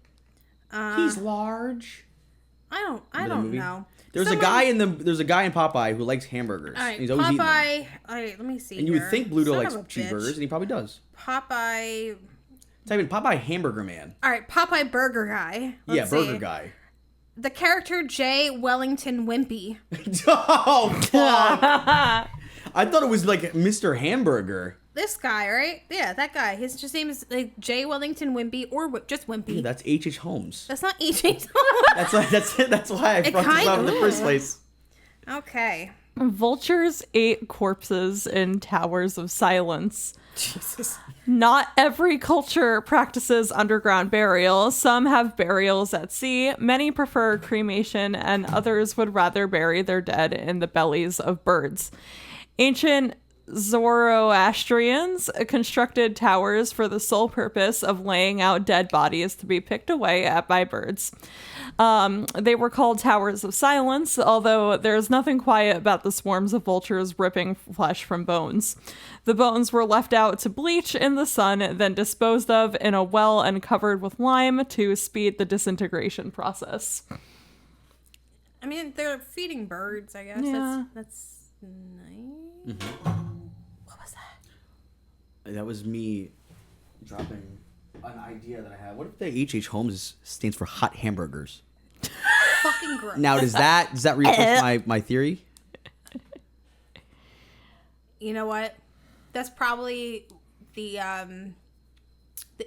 He's large. I Remember the don't movie? know. There's a guy in Popeye who likes hamburgers. All right, and he's always eating them. Popeye. All right, let me see. And you would here. think Bluto Son likes of a cheeseburgers, bitch. and he probably does. Popeye. Type in Popeye Hamburger Man. All right, Popeye Burger Guy. Let's Burger see. guy. The character Jay Wellington Wimpy. Oh, fuck. I thought it was like Mr. Hamburger. This guy, right? Yeah, that guy. His name is like Jay Wellington Wimpy, or just Wimpy. Yeah, that's H.H. Holmes. That's not E.J. That's why I brought this up in the first place. Okay. Vultures ate corpses in towers of silence. Jesus. Not every culture practices underground burial. Some have burials at sea. Many prefer cremation, and others would rather bury their dead in the bellies of birds. Ancient Zoroastrians constructed towers for the sole purpose of laying out dead bodies to be picked away at by birds. They were called towers of silence, although there's nothing quiet about the swarms of vultures ripping flesh from bones. The bones were left out to bleach in the sun, then disposed of in a well and covered with lime to speed the disintegration process. I mean, they're feeding birds, I guess. Yeah. That's nice. What was that? That was me dropping an idea that I had. What if the H.H. Holmes stands for hot hamburgers? Fucking gross. Now, does that reinforce my theory? You know what? That's probably the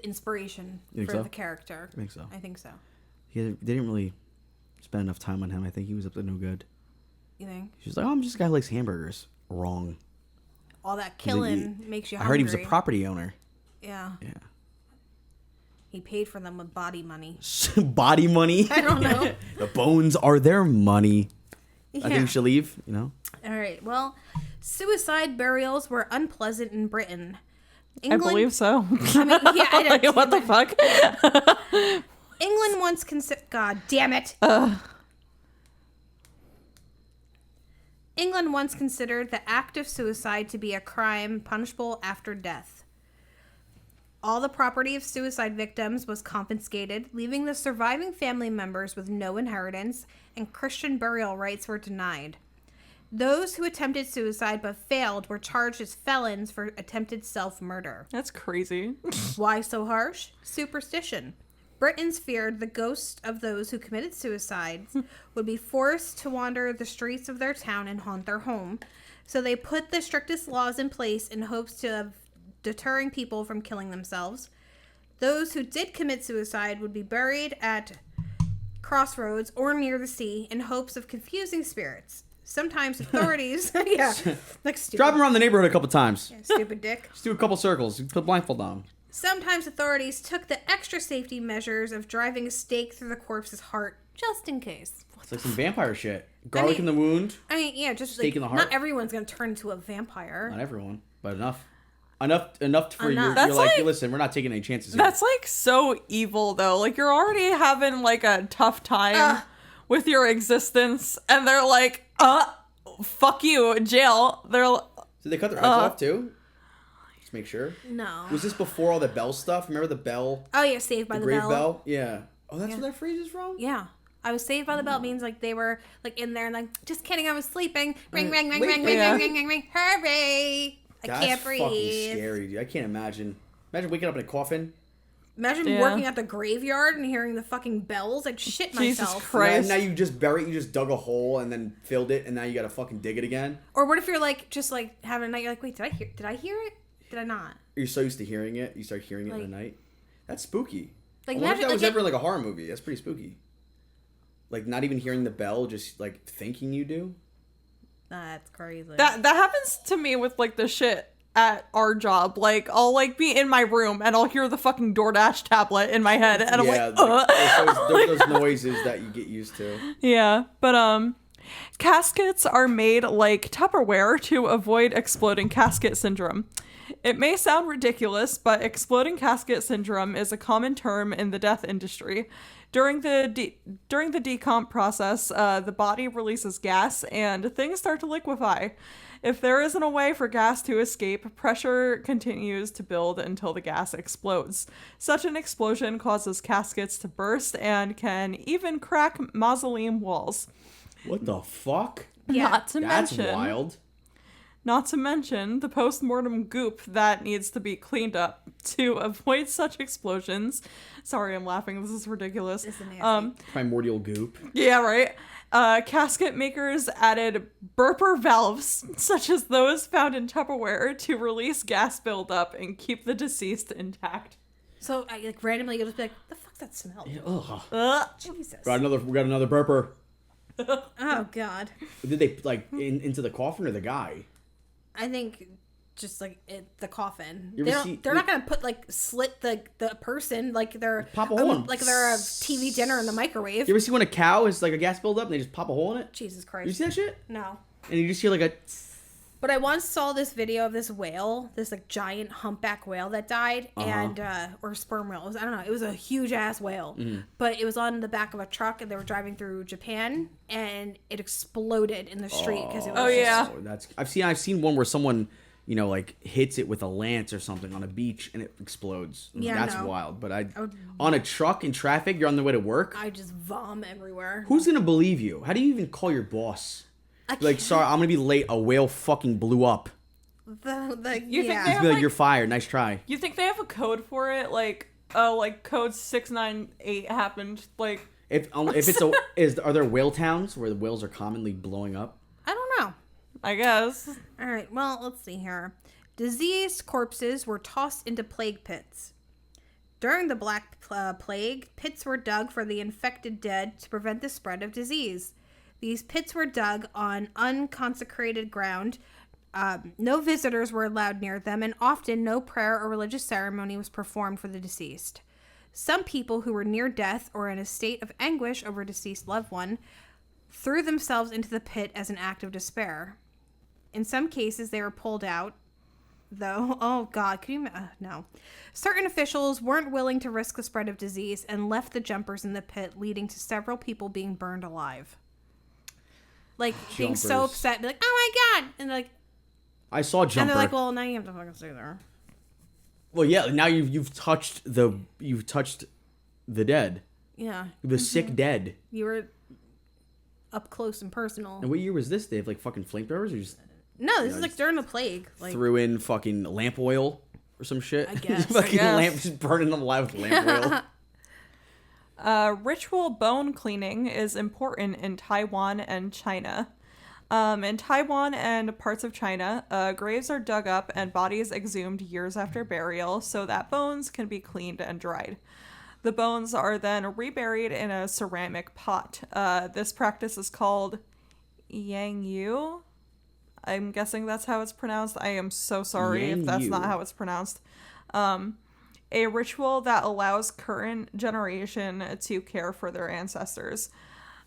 inspiration You think for so? the character. I think so. I think so. They didn't really spend enough time on him. I think he was up to no good. You think? She's like, oh, I'm just a guy who likes hamburgers. Wrong. All that killing makes you I hungry. heard he was a property owner. Yeah. Yeah. He paid for them with body money. Body money? I don't know. The bones are their money. Yeah. I think we should leave, you know? All right. Well, suicide burials were unpleasant in Britain. I believe so. I mean, yeah, I Like, don't, what the fuck? England once considered. God damn it. England once considered the act of suicide to be a crime punishable after death. All the property of suicide victims was confiscated, leaving the surviving family members with no inheritance, and Christian burial rights were denied. Those who attempted suicide but failed were charged as felons for attempted self-murder. That's crazy. Why so harsh? Superstition. Britons feared the ghosts of those who committed suicide would be forced to wander the streets of their town and haunt their home. So they put the strictest laws in place in hopes of deterring people from killing themselves. Those who did commit suicide would be buried at crossroads or near the sea in hopes of confusing spirits. Sometimes authorities... yeah. Like stupid. Drive around the neighborhood a couple times. Yeah, stupid dick. Just do a couple circles. Put blindfold on. Sometimes authorities took the extra safety measures of driving a stake through the corpse's heart, just in case. It's like some vampire shit. Garlic in the wound. I mean, yeah, just Stake like, in the heart. not everyone's gonna turn into a vampire. Not everyone, but enough. Enough for Enough. you're That's like, like- listen, we're not taking any chances here. That's like so evil though. Like you're already having like a tough time with your existence, and they're like, fuck you, jail. Did they cut their heads off too? Just make sure. No. Was this before all the bell stuff? Remember the bell? Oh yeah, Saved by the grave Bell. bell? Yeah. Oh, that's where that phrase is from? Yeah. I was Saved by the Bell means like they were like in there and like, just kidding, I was sleeping. Ring, ring, ring, Wait, ring, wait. ring, ring, ring, ring, ring. Hurry! I That's can't breathe. fucking scary, dude. I can't imagine. Imagine waking up in a coffin. Imagine Yeah. working at the graveyard and hearing the fucking bells. I'd shit Jesus myself. Christ. Now you just dug a hole and then filled it, and now you gotta fucking dig it again. Or what if you're like just like having a night? You're like, wait, did I hear it? Did I not? You're so used to hearing it, you start hearing it in the night. That's spooky. Like I wonder if imagine that was like ever like a horror movie. That's pretty spooky. Like not even hearing the bell, just like thinking you do. That's crazy. That happens to me with like the shit at our job. Like I'll like be in my room and I'll hear the fucking DoorDash tablet in my head, and I'm like, there's those noises that you get used to. Yeah, but caskets are made like Tupperware to avoid exploding casket syndrome. It may sound ridiculous, but exploding casket syndrome is a common term in the death industry. During the decomp process, the body releases gas and things start to liquefy. If there isn't a way for gas to escape, pressure continues to build until the gas explodes. Such an explosion causes caskets to burst and can even crack mausoleum walls. What the fuck? Yeah. That's wild. Not to mention the post-mortem goop that needs to be cleaned up to avoid such explosions. Sorry, I'm laughing. This is ridiculous. This is nasty. Primordial goop. Yeah, right. Casket makers added burper valves, such as those found in Tupperware, to release gas buildup and keep the deceased intact. So I like randomly you'll just be like, the fuck that smell? Ugh. Jesus. We got another burper. Oh god. Did they like into the coffin or the guy? I think just like the coffin. You They ever don't, see- they're not gonna put like slit the person like they're Pop a hole in 'em. like they're a TV dinner in the microwave. You ever see when a cow is like a gas buildup and they just pop a hole in it? Jesus You Christ. see that shit? No. And you just hear like a. But I once saw this video of this whale, this like giant humpback whale that died, and or sperm whale. I don't know. It was a huge ass whale, but it was on the back of a truck, and they were driving through Japan, and it exploded in the street because it was. Oh, yeah. That's I've seen one where someone like hits it with a lance or something on a beach and it explodes. Yeah, That's no. wild. But on a truck in traffic, you're on the way to work. I just vom everywhere. Who's gonna believe you? How do you even call your boss? I Like, can't- sorry, I'm gonna be late. A whale fucking blew up. You think yeah. they Be like, you're fired. Nice try. You think they have a code for it? Like code 698 happened. Like, If it's are there whale towns where the whales are commonly blowing up? I don't know. I guess. All right, well, let's see here. Diseased corpses were tossed into plague pits. During the Black Plague, pits were dug for the infected dead to prevent the spread of disease. These pits were dug on unconsecrated ground. No visitors were allowed near them, and often no prayer or religious ceremony was performed for the deceased. Some people who were near death or in a state of anguish over a deceased loved one threw themselves into the pit as an act of despair. In some cases, they were pulled out, though. Oh, God. Can you... no. Certain officials weren't willing to risk the spread of disease and left the jumpers in the pit, leading to several people being burned alive. Like, being so upset. Like, oh, my God. And, like... I saw Jumper. And they're like, well, now you have to fucking stay there. Well, yeah, now you've touched the dead. Yeah. The sick dead. You were up close and personal. And what year was this? They have, like, fucking flamethrowers? Or just... No, this is like during the plague. Like, threw in fucking lamp oil or some shit. I guess. Fucking lamp, just burning them alive with lamp oil. Ritual bone cleaning is important in Taiwan and China. In Taiwan and parts of China, graves are dug up and bodies exhumed years after burial so that bones can be cleaned and dried. The bones are then reburied in a ceramic pot. This practice is called Yang Yu. I'm guessing that's how it's pronounced. I am so sorry if that's not how it's pronounced. A ritual that allows current generation to care for their ancestors.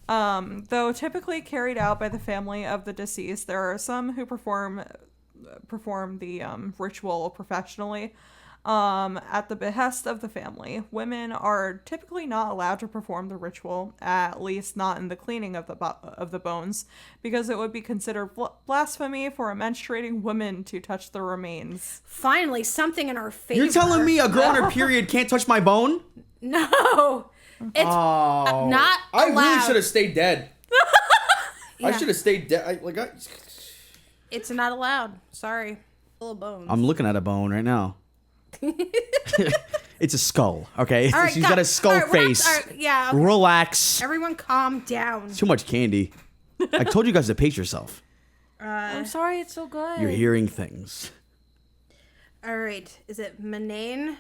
Though typically carried out by the family of the deceased, there are some who perform the ritual professionally. At the behest of the family. Women are typically not allowed to perform the ritual, at least not in the cleaning of the bones, because it would be considered blasphemy for a menstruating woman to touch the remains. finally, something in our favor. You're telling me a girl on her period can't touch my bone? No. It's not allowed. I really should have stayed dead. Yeah. I should have stayed dead. It's not allowed. Sorry. Full of bones. I'm looking at a bone right now. It's a skull, okay? All right, She's got a skull face. Yeah. Okay. Relax. Everyone calm down. Too much candy. I told you guys to pace yourself. I'm sorry, it's so good. You're hearing things. All right. Is it Manane?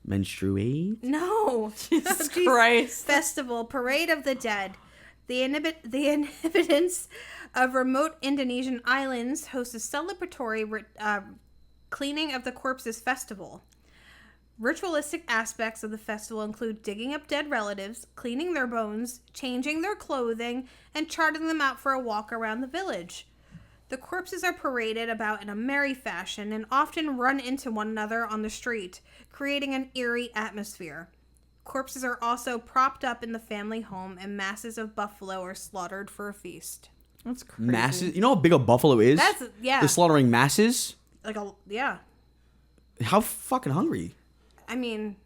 Menstruate? No. Jesus Christ. Festival, Parade of the Dead. The inhabitants of remote Indonesian islands host a celebratory cleaning of the corpses festival. Ritualistic aspects of the festival include digging up dead relatives, cleaning their bones, changing their clothing, and charting them out for a walk around the village. The corpses are paraded about in a merry fashion and often run into one another on the street, creating an eerie atmosphere. Corpses are also propped up in the family home, and masses of buffalo are slaughtered for a feast. That's crazy. Masses? You know how big a buffalo is? Yeah. They're slaughtering masses? Yeah. How fucking hungry? I mean,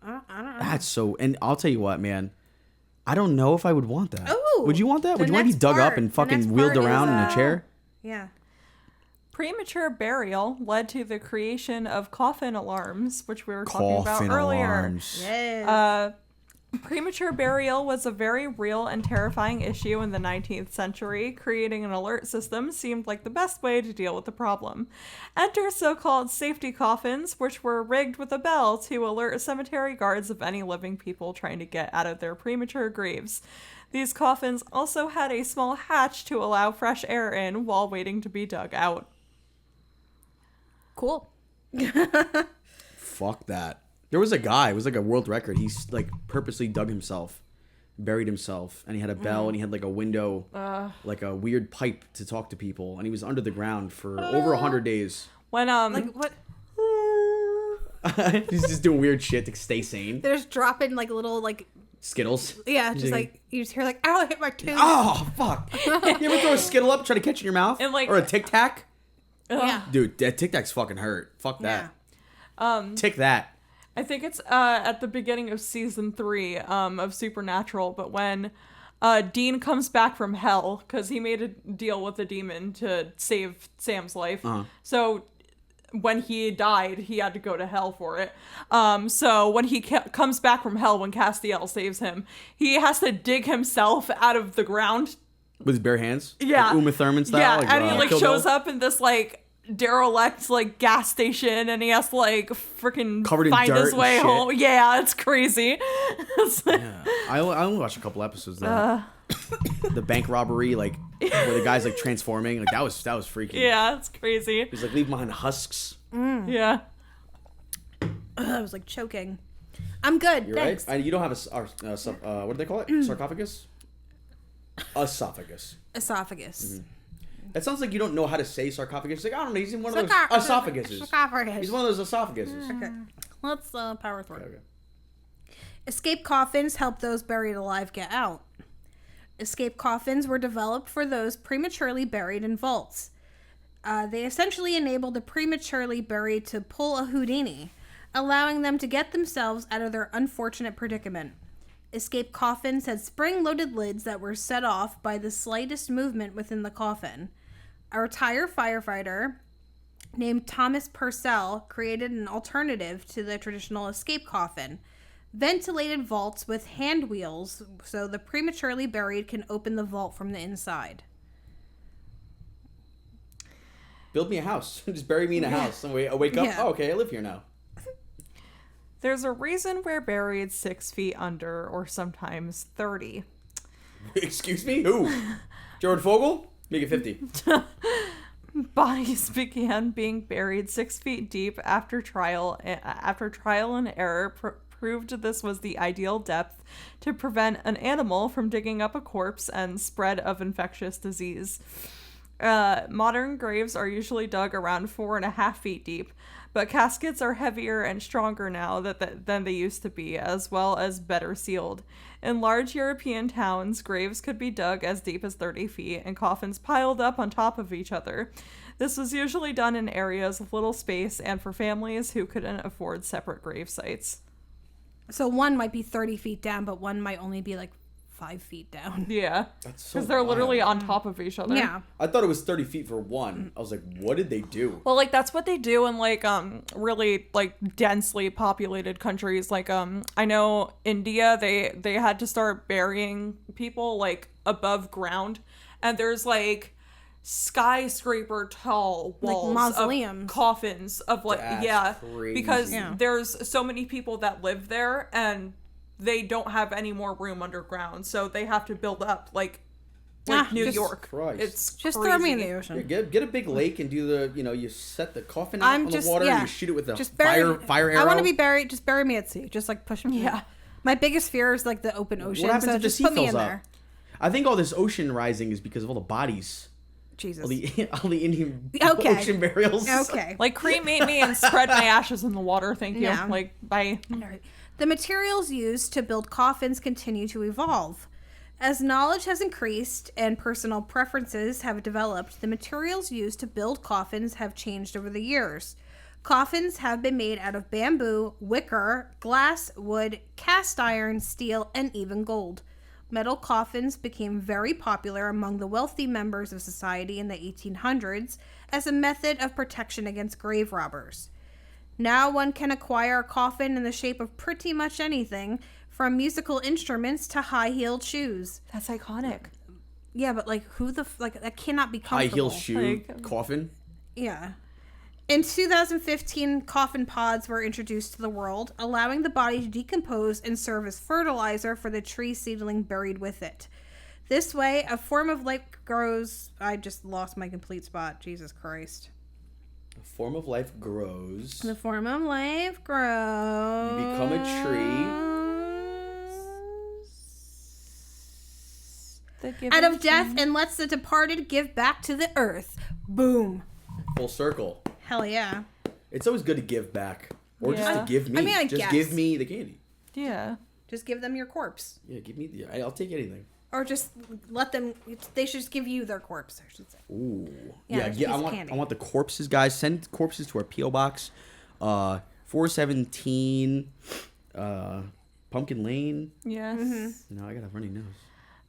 I don't know. That's so... And I'll tell you what, man. I don't know if I would want that. Ooh, would you want that? the Would you want to be next dug part- up and the fucking next wheeled part is, around in a chair? Yeah. Premature burial led to the creation of coffin alarms, which we were talking about Coffin earlier. alarms. Yes. Premature burial was a very real and terrifying issue in the 19th century. Creating an alert system seemed like the best way to deal with the problem. Enter so-called safety coffins, which were rigged with a bell to alert cemetery guards of any living people trying to get out of their premature graves. These coffins also had a small hatch to allow fresh air in while waiting to be dug out. Cool. Fuck that. There was a guy, it was like a world record. He's like purposely dug himself, buried himself, and he had a bell and he had like a window, like a weird pipe to talk to people, and he was under the ground for over 100 days. When Like, what? He's just doing weird shit to stay sane. They're just dropping, like, little, like... Skittles. Yeah, just, like, you just hear, like, ow, I hit my tooth. Oh, fuck. You ever throw a Skittle up, try to catch it in your mouth? And, like- or a Tic Tac? Yeah. Dude, that Tic Tac's fucking hurt. Fuck that. Yeah. Tick that. I think it's at the beginning of season 3 of Supernatural, but when Dean comes back from hell, because he made a deal with the demon to save Sam's life. So when he died, he had to go to hell for it. So when he comes back from hell, when Castiel saves him, he has to dig himself out of the ground. With his bare hands? Yeah. Like Uma Thurman style? Yeah, like, and he like Kill shows Bill? up in this like derelict like gas station, and he has to like freaking Covered in find dirt his way and shit. home. Yeah, it's crazy. It's like- Yeah. I only watched a couple episodes though. The bank robbery, like where the guy's like transforming, like that was freaky. yeah, it's crazy. He's like leaving behind husks. Yeah. I was, like, choking. I'm good. You're Thanks. right. And you don't have what do they call it? Sarcophagus? Esophagus. Esophagus. That sounds like you don't know how to say sarcophagus. Like, I don't know. He's in one of those esophaguses. Esophagus. He's one of those esophaguses. Okay. Let's power through. Okay. Escape coffins help those buried alive get out. Escape coffins were developed for those prematurely buried in vaults. They essentially enabled the prematurely buried to pull a Houdini, allowing them to get themselves out of their unfortunate predicament. Escape coffins had spring-loaded lids that were set off by the slightest movement within the coffin. A retired firefighter named Thomas Purcell created an alternative to the traditional escape coffin. Ventilated vaults with hand wheels so the prematurely buried can open the vault from the inside. Build me a house. Just bury me in a house. And I wake up. Yeah. Oh, okay, I live here now. There's a reason we're buried 6 feet under, or sometimes 30. Excuse me? Who? Jared Fogle? Make it 50. Bodies began being buried 6 feet deep after trial and error proved this was the ideal depth to prevent an animal from digging up a corpse and spread of infectious disease. Modern graves are usually dug around 4.5 feet deep, but caskets are heavier and stronger now than they used to be, as well as better sealed. In large European towns, graves could be dug as deep as 30 feet and coffins piled up on top of each other. This was usually done in areas with little space and for families who couldn't afford separate grave sites. So one might be 30 feet down, but one might only be like 5 feet down. Yeah. That's so Because they're literally wild. on top of each other. Yeah. I thought it was 30 feet for one. I was like, what did they do? Well, like, that's what they do in, like, really, like, densely populated countries. Like, I know India, they had to start burying people, like, above ground. And there's, like, skyscraper tall walls, like mausoleums, of coffins of, like, That's crazy. Because Yeah. there's so many people that live there, and they don't have any more room underground. So they have to build up, like New just York. Christ. It's Just crazy. throw me in the ocean. Yeah, get a big lake and do the, you set the coffin out on the water and you shoot it with a fire arrow. I want to be buried. Just bury me at sea. Just like push me. Yeah. My biggest fear is like the open ocean. What happens so if the just sea put me fills in up? there. I think all this ocean rising is because of all the bodies. Jesus. All the Indian Okay. ocean burials. Okay. Like, cremate me and spread my ashes in the water. Thank you. Yeah. Like, bye. The materials used to build coffins continue to evolve. As knowledge has increased and personal preferences have developed, the materials used to build coffins have changed over the years. Coffins have been made out of bamboo, wicker, glass, wood, cast iron, steel, and even gold. Metal coffins became very popular among the wealthy members of society in the 1800s as a method of protection against grave robbers. Now one can acquire a coffin in the shape of pretty much anything, from musical instruments to high-heeled shoes. That's iconic. Yeah, but like that cannot be comfortable. High heel shoe Like- coffin. Yeah. In 2015, coffin pods were introduced to the world, allowing the body to decompose and serve as fertilizer for the tree seedling buried with it. This way, a form of life grows. I just lost my complete spot. Jesus Christ. A form of life grows. The form of life grows. You become a tree. Out of death and lets the departed give back to the earth. Boom. Full circle. Hell yeah. It's always good to give back. Or just Yeah. to give me. I mean, I just guess. give me the candy. Yeah. Just give them your corpse. Yeah, give me I'll take anything. Or just let them, they should just give you their corpse, I should say. Ooh. Yeah, Yeah, there's a piece I of want candy. I want the corpses, guys. Send corpses to our P.O. Box. 417 Pumpkin Lane. Yes. No, I got a runny nose.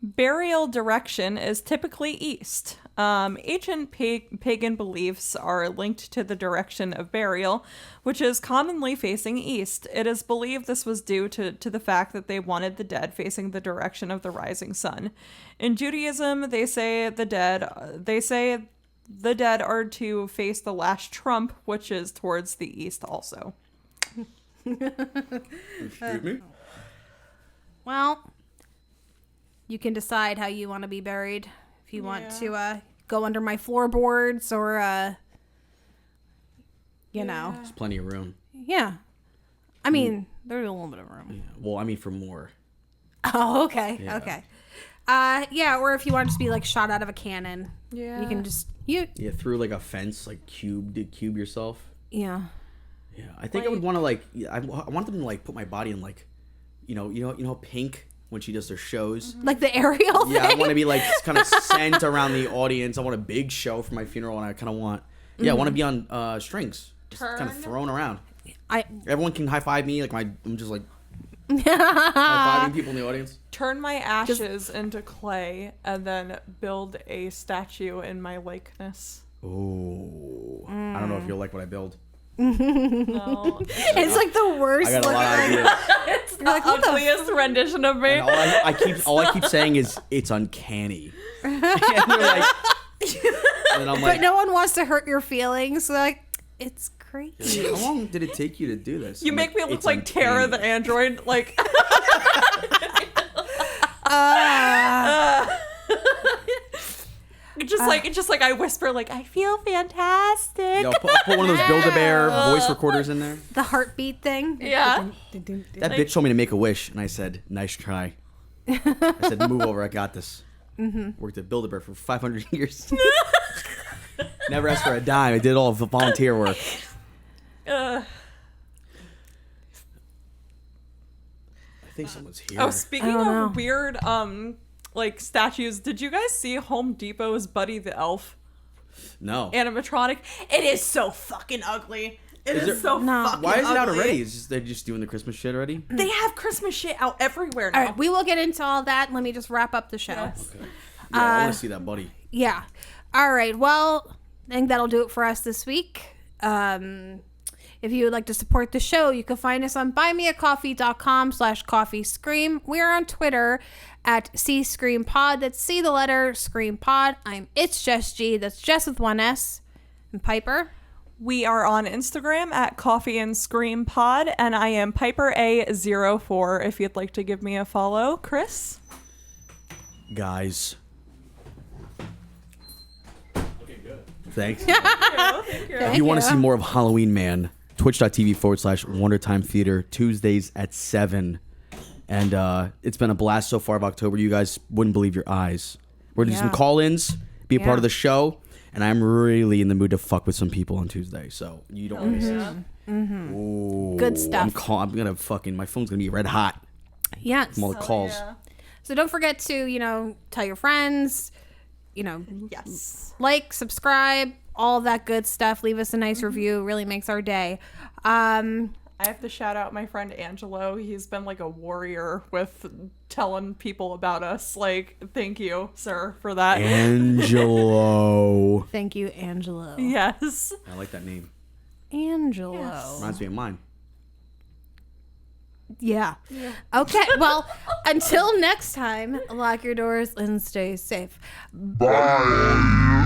Burial direction is typically east. Ancient pagan beliefs are linked to the direction of burial, which is commonly facing east. It is believed this was due to the fact that they wanted the dead facing the direction of the rising sun. In Judaism, they say the dead are to face the last trump, which is towards the east also. Excuse me? Well, you can decide how you want to be buried. If you want to go under my floorboards or, you know. There's plenty of room. Yeah. I mean, there's a little bit of room. Well, I mean, for more. Oh, okay. Yeah. Okay. Yeah, or if you want to just be like shot out of a cannon. Yeah. You can just Yeah, through like a fence, like cube yourself. yeah. Yeah, I think I would want to like. I want them to like put my body in like, you know, Pink when she does their shows. Like the aerial Yeah, I thing. want to be like kind of sent around the audience. I want a big show for my funeral, and I kind of want. Yeah, I want to be on strings, just kind of thrown around. Everyone can high five me. Like I'm just like high fiving people in the audience. Turn my ashes into clay and then build a statue in my likeness. Oh, I don't know if you'll like what I build. No. It's like the worst. I got a lot of ideas. It's the like, what the ugliest rendition of me. And all I keep saying is it's uncanny. And they're like, and I'm But like, no one wants to hurt your feelings. So like, it's great. how long did it take you to do this? You I'm make me look it's like Tara the uncanny. android. Like, it's just like I whisper, like, I feel fantastic. Yo, put one of those Build-A-Bear voice recorders in there. The heartbeat thing. Yeah. That bitch told me to make a wish, and I said, nice try. I said, move over, I got this. Worked at Build-A-Bear for 500 years. Never asked for a dime. I did all the volunteer work. Uh, I think someone's here. oh, speaking I don't know. of weird, like statues, did you guys see Home Depot's Buddy the Elf No. animatronic? It is so fucking ugly. It is so No. fucking Why is it out ugly. already? Is they're just doing the Christmas shit already? They have Christmas shit out everywhere now. All right, we will get into all that. Let me just wrap up the show. Yes. Okay. Yeah, I want to see that buddy. Yeah. All right. Well, I think that'll do it for us this week. If you would like to support the show, you can find us on buymeacoffee.com/coffeescream. We are on Twitter at @cscreampod. That's C the letter Scream Pod. It's Jess G. That's Jess with one S. And Piper. We are on Instagram at Coffee and Scream Pod, and I am Piper A04 if you'd like to give me a follow. Chris? Guys. Thanks. Thank you. If you want to see more of Halloween Man, twitch.tv/WonderTime Theater, Tuesdays at 7. And it's been a blast so far of October. You guys wouldn't believe your eyes. We're going to do some Yeah. call-ins, be a Yeah. part of the show, and I'm really in the mood to fuck with some people on Tuesday. So you don't want to miss it. Ooh, Good stuff. I'm going to fucking, my phone's going to be red hot Yes. from all the calls. Yeah. So don't forget to, tell your friends, Yes. like, subscribe, all of that good stuff. Leave us a nice review. It really makes our day. I have to shout out my friend Angelo. He's been like a warrior with telling people about us. Like, thank you, sir, for that. Angelo. Thank you, Angelo. Yes. I like that name. Angelo. Yes. Reminds me of mine. Yeah. Okay. Well, until next time, lock your doors and stay safe. Bye.